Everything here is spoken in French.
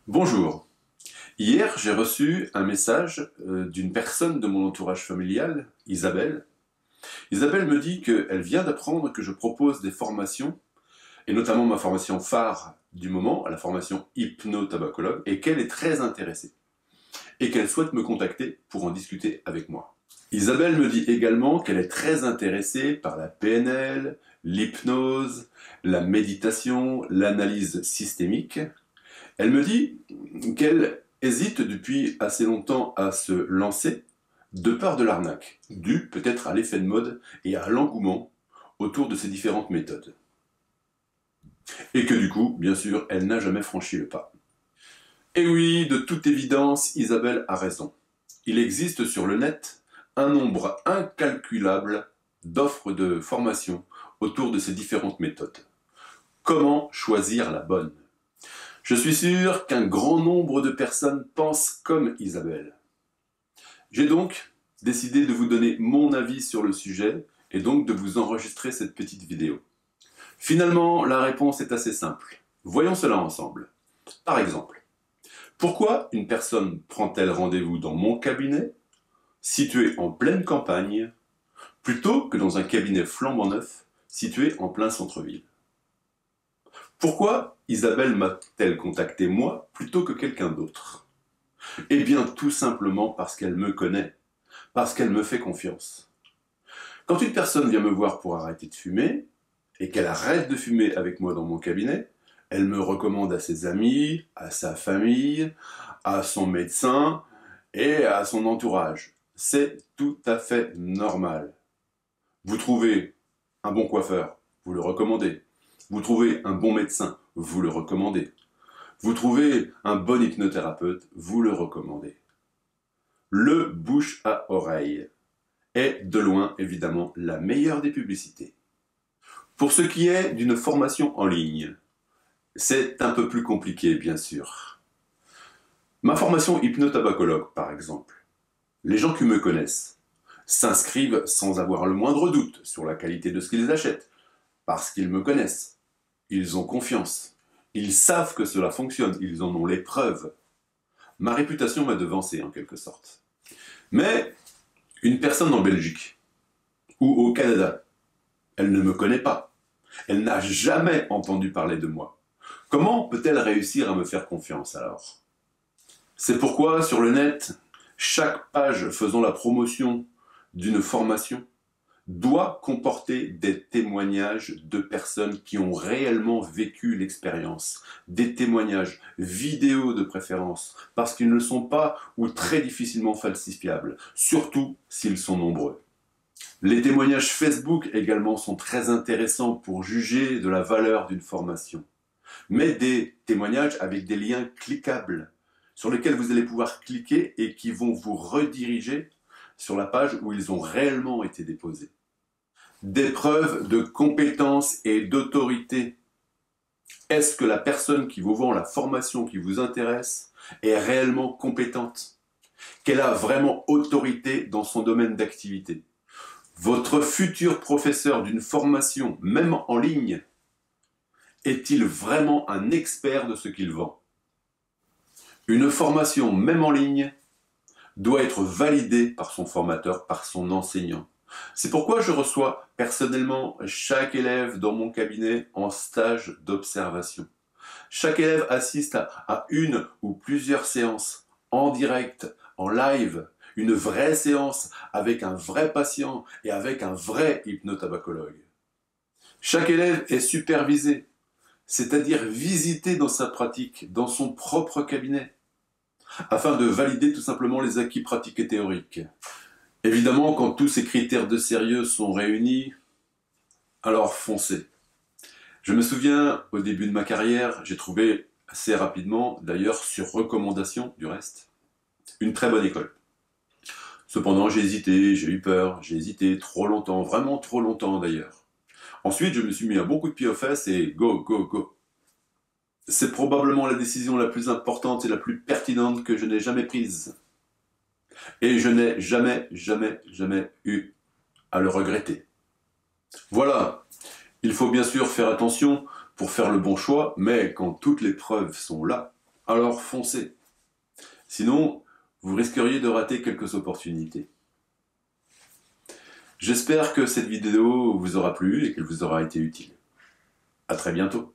Bonjour. Hier, j'ai reçu un message d'une personne de mon entourage familial, Isabelle. Isabelle me dit qu'elle vient d'apprendre que je propose des formations, et notamment ma formation phare du moment, la formation hypnotabacologue, et qu'elle est très intéressée, et qu'elle souhaite me contacter pour en discuter avec moi. Isabelle me dit également qu'elle est très intéressée par la PNL, l'hypnose, la méditation, l'analyse systémique. Elle me dit qu'elle hésite depuis assez longtemps à se lancer, de peur de l'arnaque, due peut-être à l'effet de mode et à l'engouement autour de ces différentes méthodes. Et que du coup, bien sûr, elle n'a jamais franchi le pas. Et oui, de toute évidence, Isabelle a raison. Il existe sur le net un nombre incalculable d'offres de formation autour de ces différentes méthodes. Comment choisir la bonne ? Je suis sûr qu'un grand nombre de personnes pensent comme Isabelle. J'ai donc décidé de vous donner mon avis sur le sujet et donc de vous enregistrer cette petite vidéo. Finalement, la réponse est assez simple. Voyons cela ensemble. Par exemple, pourquoi une personne prend-elle rendez-vous dans mon cabinet, situé en pleine campagne, plutôt que dans un cabinet flambant neuf, situé en plein centre-ville ? Pourquoi Isabelle m'a-t-elle contacté moi plutôt que quelqu'un d'autre ? Eh bien, tout simplement parce qu'elle me connaît, parce qu'elle me fait confiance. Quand une personne vient me voir pour arrêter de fumer, et qu'elle arrête de fumer avec moi dans mon cabinet, elle me recommande à ses amis, à sa famille, à son médecin et à son entourage. C'est tout à fait normal. Vous trouvez un bon coiffeur, vous le recommandez. Vous trouvez un bon médecin, vous le recommandez. Vous trouvez un bon hypnothérapeute, vous le recommandez. Le bouche à oreille est de loin évidemment la meilleure des publicités. Pour ce qui est d'une formation en ligne, c'est un peu plus compliqué bien sûr. Ma formation hypnotabacologue par exemple, les gens qui me connaissent s'inscrivent sans avoir le moindre doute sur la qualité de ce qu'ils achètent, parce qu'ils me connaissent. Ils ont confiance. Ils savent que cela fonctionne. Ils en ont les preuves. Ma réputation m'a devancé en quelque sorte. Mais une personne en Belgique ou au Canada, elle ne me connaît pas. Elle n'a jamais entendu parler de moi. Comment peut-elle réussir à me faire confiance alors ? C'est pourquoi sur le net, chaque page faisant la promotion d'une formation doit comporter des témoignages de personnes qui ont réellement vécu l'expérience, des témoignages vidéo de préférence, parce qu'ils ne sont pas ou très difficilement falsifiables, surtout s'ils sont nombreux. Les témoignages Facebook également sont très intéressants pour juger de la valeur d'une formation, mais des témoignages avec des liens cliquables, sur lesquels vous allez pouvoir cliquer et qui vont vous rediriger sur la page où ils ont réellement été déposés. Des preuves de compétence et d'autorité. Est-ce que la personne qui vous vend la formation qui vous intéresse est réellement compétente ? Qu'elle a vraiment autorité dans son domaine d'activité ? Votre futur professeur d'une formation, même en ligne, est-il vraiment un expert de ce qu'il vend ? Une formation, même en ligne, doit être validée par son formateur, par son enseignant. C'est pourquoi je reçois personnellement chaque élève dans mon cabinet en stage d'observation. Chaque élève assiste à une ou plusieurs séances en direct, en live, une vraie séance avec un vrai patient et avec un vrai hypnotabacologue. Chaque élève est supervisé, c'est-à-dire visité dans sa pratique, dans son propre cabinet, afin de valider tout simplement les acquis pratiques et théoriques. Évidemment, quand tous ces critères de sérieux sont réunis, alors foncez. Je me souviens, au début de ma carrière, j'ai trouvé assez rapidement, d'ailleurs sur recommandation du reste, une très bonne école. Cependant, j'ai hésité, j'ai eu peur, j'ai hésité trop longtemps, vraiment trop longtemps d'ailleurs. Ensuite, je me suis mis un bon coup de pied aux fesses et go, go, go. C'est probablement la décision la plus importante et la plus pertinente que je n'ai jamais prise. Et je n'ai jamais eu à le regretter. Voilà, il faut bien sûr faire attention pour faire le bon choix, mais quand toutes les preuves sont là, Alors foncez. Sinon, vous risqueriez de rater quelques opportunités. J'espère que cette vidéo vous aura plu et qu'elle vous aura été utile. À très bientôt.